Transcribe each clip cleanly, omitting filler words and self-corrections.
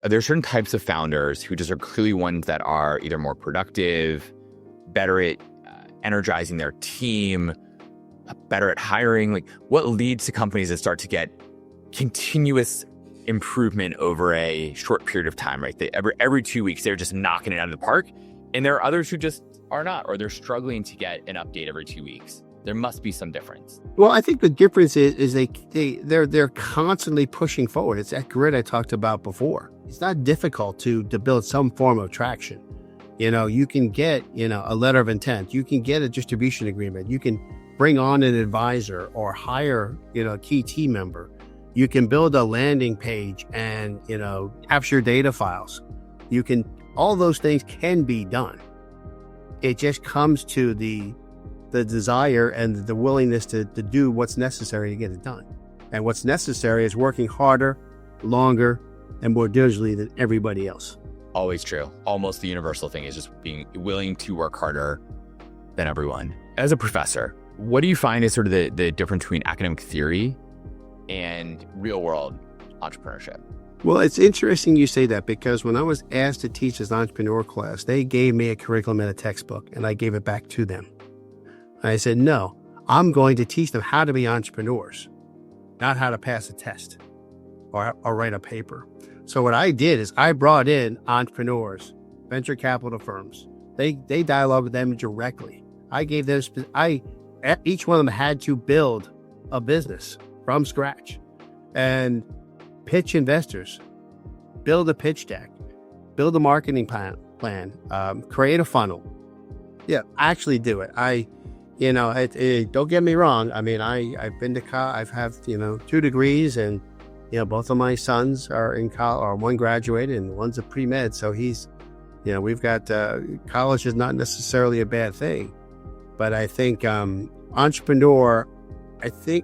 there certain types of founders who just are clearly ones that are either more productive, better at energizing their team, better at hiring? Like, what leads to companies that start to get continuous improvement over a short period of time, right? Every 2 weeks, they're just knocking it out of the park. And there are others who just are not, or they're struggling to get an update every 2 weeks. There must be some difference. Well, I think the difference is they're constantly pushing forward. It's that grit I talked about before. It's not difficult to build some form of traction. You can get, a letter of intent. You can get a distribution agreement. You can bring on an advisor or hire, a key team member. You can build a landing page and, capture data files. All those things can be done. It just comes to the desire and the willingness to do what's necessary to get it done. And what's necessary is working harder, longer, and more diligently than everybody else. Always true. Almost the universal thing is just being willing to work harder than everyone. As a professor, what do you find is sort of the difference between academic theory and real world entrepreneurship? Well, it's interesting you say that, because when I was asked to teach this entrepreneur class, they gave me a curriculum and a textbook, and I gave it back to them. And I said, no, I'm going to teach them how to be entrepreneurs, not how to pass a test or write a paper. So what I did is I brought in entrepreneurs, venture capital firms. They dialogue with them directly. I gave them, each one of them had to build a business from scratch and pitch investors, build a pitch deck, build a marketing plan, create a funnel. Yeah, actually do it. Don't get me wrong. I mean, I've been to college. I've 2 degrees, and both of my sons are in college, or one graduated and one's a pre-med. So we've got college is not necessarily a bad thing, but I think entrepreneur,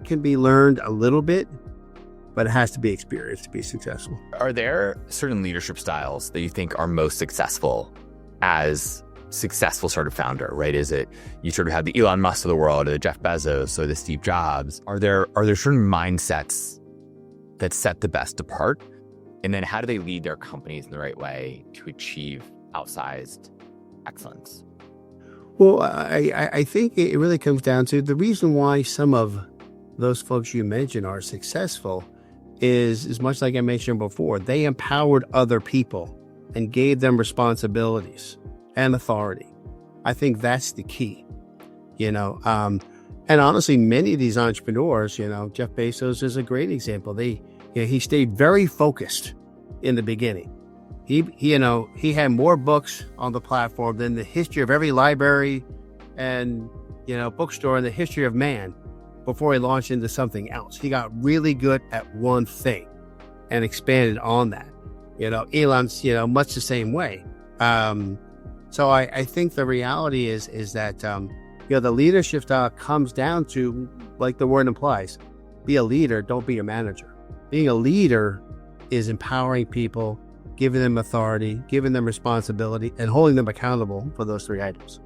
can be learned a little bit, but it has to be experienced to be successful. Are there certain leadership styles that you think are most successful as successful sort of founder, right? Is it you sort of have the Elon Musk of the world, or the Jeff Bezos, or the Steve Jobs? Are there certain mindsets that set the best apart? And then how do they lead their companies in the right way to achieve outsized excellence? Well, I think it really comes down to the reason why some of those folks you mentioned are successful is much like I mentioned before. They empowered other people and gave them responsibilities and authority. I think that's the key, and honestly, many of these entrepreneurs, Jeff Bezos is a great example. He stayed very focused in the beginning. He had more books on the platform than the history of every library and, bookstore in the history of man before he launched into something else. He got really good at one thing and expanded on that. Elon's, much the same way. So I think the reality is that, the leadership style comes down to, like the word implies, be a leader, don't be a manager. Being a leader is empowering people, giving them authority, giving them responsibility, and holding them accountable for those 3 items.